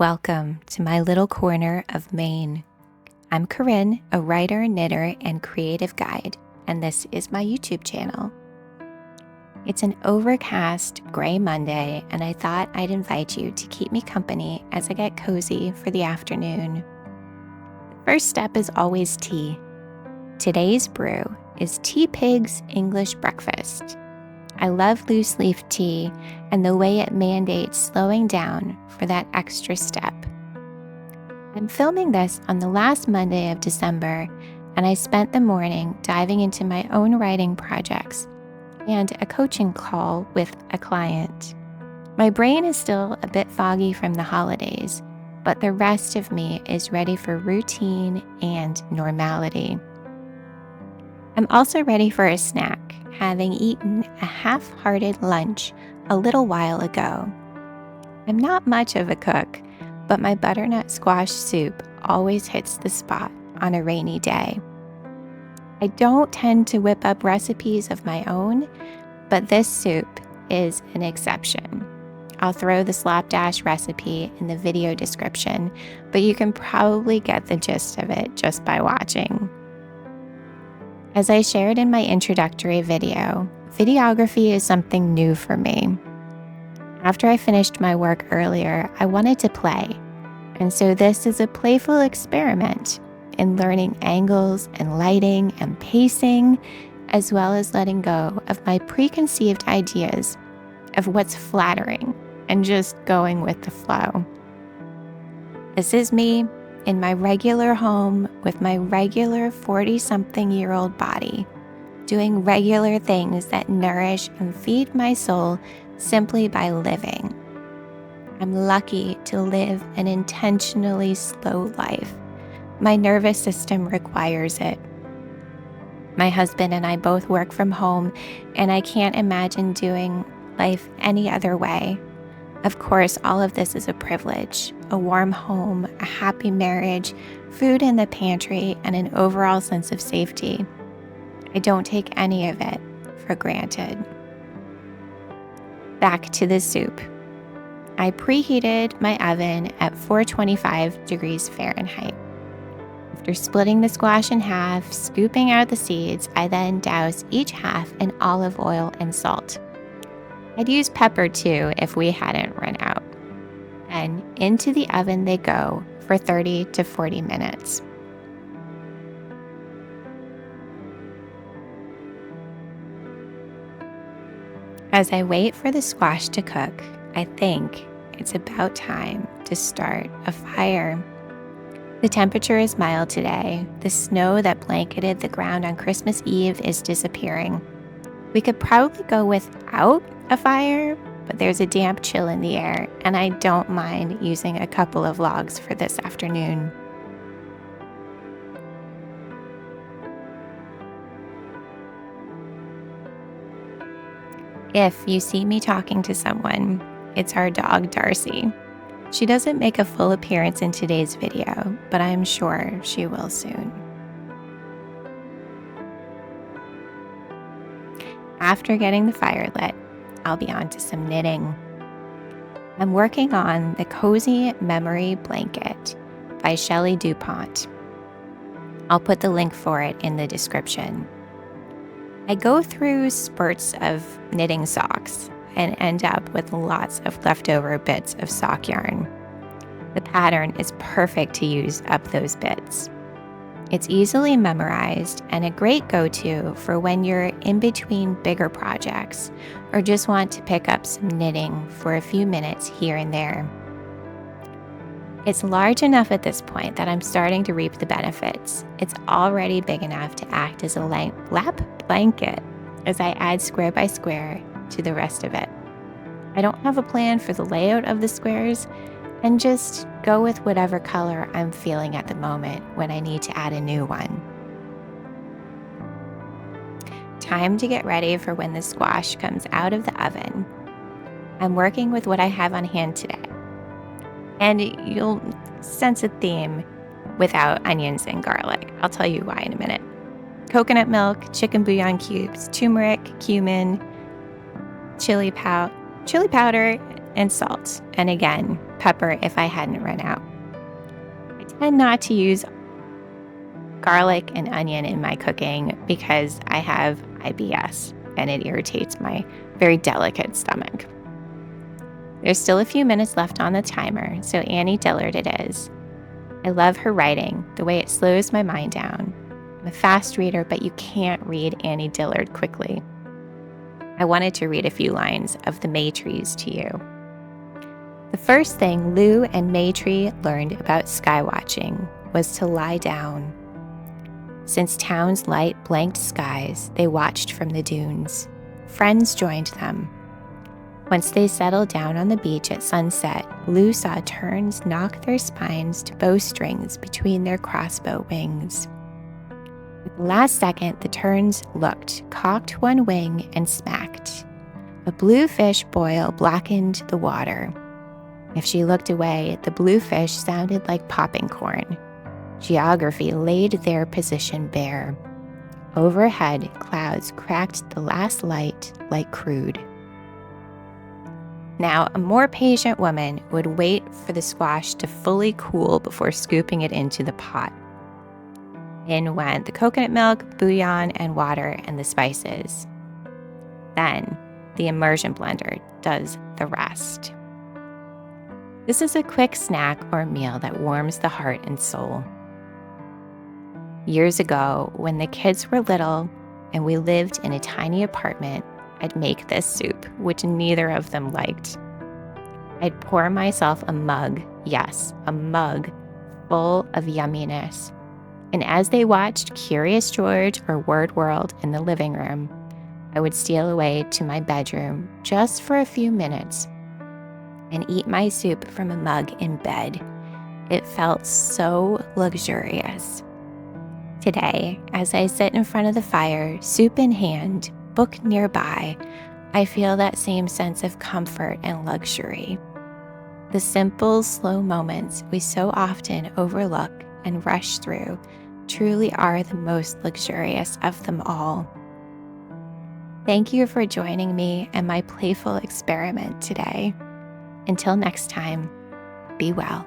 Welcome to my little corner of Maine. I'm Corinne, a writer, knitter, and creative guide, and this is my YouTube channel. It's an overcast, gray Monday, and I thought I'd invite you to keep me company as I get cozy for the afternoon. The first step is always tea. Today's brew is Tea Pig's English Breakfast. I love loose leaf tea and the way it mandates slowing down for that extra step. I'm filming this on the last Monday of December, and I spent the morning diving into my own writing projects and a coaching call with a client. My brain is still a bit foggy from the holidays, but the rest of me is ready for routine and normality. I'm also ready for a snack, having eaten a half-hearted lunch a little while ago. I'm not much of a cook, but my butternut squash soup always hits the spot on a rainy day. I don't tend to whip up recipes of my own, but this soup is an exception. I'll throw the slapdash recipe in the video description, but you can probably get the gist of it just by watching. As I shared in my introductory video, videography is something new for me. After I finished my work earlier, I wanted to play, and so this is a playful experiment in learning angles and lighting and pacing, as well as letting go of my preconceived ideas of what's flattering and just going with the flow. This is me in my regular home with my regular 40-something-year-old body, doing regular things that nourish and feed my soul simply by living. I'm lucky to live an intentionally slow life. My nervous system requires it. My husband and I both work from home, and I can't imagine doing life any other way. Of course, all of this is a privilege, a warm home, a happy marriage, food in the pantry, and an overall sense of safety. I don't take any of it for granted. Back to the soup. I preheated my oven at 425 degrees Fahrenheit. After splitting the squash in half, scooping out the seeds, I then douse each half in olive oil and salt. I'd use pepper too if we hadn't run out. And into the oven they go for 30 to 40 minutes. As I wait for the squash to cook, I think it's about time to start a fire. The temperature is mild today. The snow that blanketed the ground on Christmas Eve is disappearing. We could probably go without a fire, but there's a damp chill in the air, and I don't mind using a couple of logs for this afternoon. If you see me talking to someone, it's our dog Darcy. She doesn't make a full appearance in today's video, but I'm sure she will soon. After getting the fire lit, I'll be on to some knitting. I'm working on the Cozy Memory Blanket by Shelley DuPont. I'll put the link for it in the description. I go through spurts of knitting socks and end up with lots of leftover bits of sock yarn. The pattern is perfect to use up those bits. It's easily memorized and a great go-to for when you're in between bigger projects or just want to pick up some knitting for a few minutes here and there. It's large enough at this point that I'm starting to reap the benefits. It's already big enough to act as a lap blanket as I add square by square to the rest of it. I don't have a plan for the layout of the squares and just go with whatever color I'm feeling at the moment when I need to add a new one. Time to get ready for when the squash comes out of the oven. I'm working with what I have on hand today. And you'll sense a theme without onions and garlic. I'll tell you why in a minute. Coconut milk, chicken bouillon cubes, turmeric, cumin, chili powder, and salt, and again, pepper if I hadn't run out. I tend not to use garlic and onion in my cooking because I have IBS and it irritates my very delicate stomach. There's still a few minutes left on the timer, so Annie Dillard it is. I love her writing, the way it slows my mind down. I'm a fast reader, but you can't read Annie Dillard quickly. I wanted to read a few lines of the Maytrees to you. The first thing Lou and Maytree learned about skywatching was to lie down. Since town's light blanked skies, they watched from the dunes. Friends joined them. Once they settled down on the beach at sunset, Lou saw terns knock their spines to bowstrings between their crossbow wings. At the last second, the terns looked, cocked one wing, and smacked. A blue fish boil blackened the water. If she looked away, the blue fish sounded like popping corn. Geography laid their position bare. Overhead, clouds cracked the last light like crude. Now, a more patient woman would wait for the squash to fully cool before scooping it into the pot. In went the coconut milk, bouillon, and water, and the spices. Then, the immersion blender does the rest. This is a quick snack or meal that warms the heart and soul. Years ago, when the kids were little and we lived in a tiny apartment, I'd make this soup, which neither of them liked. I'd pour myself a mug, yes, a mug, full of yumminess. And as they watched Curious George or Word World in the living room, I would steal away to my bedroom just for a few minutes and eat my soup from a mug in bed. It felt so luxurious. Today, as I sit in front of the fire, soup in hand, book nearby, I feel that same sense of comfort and luxury. The simple, slow moments we so often overlook and rush through truly are the most luxurious of them all. Thank you for joining me in my playful experiment today. Until next time, be well.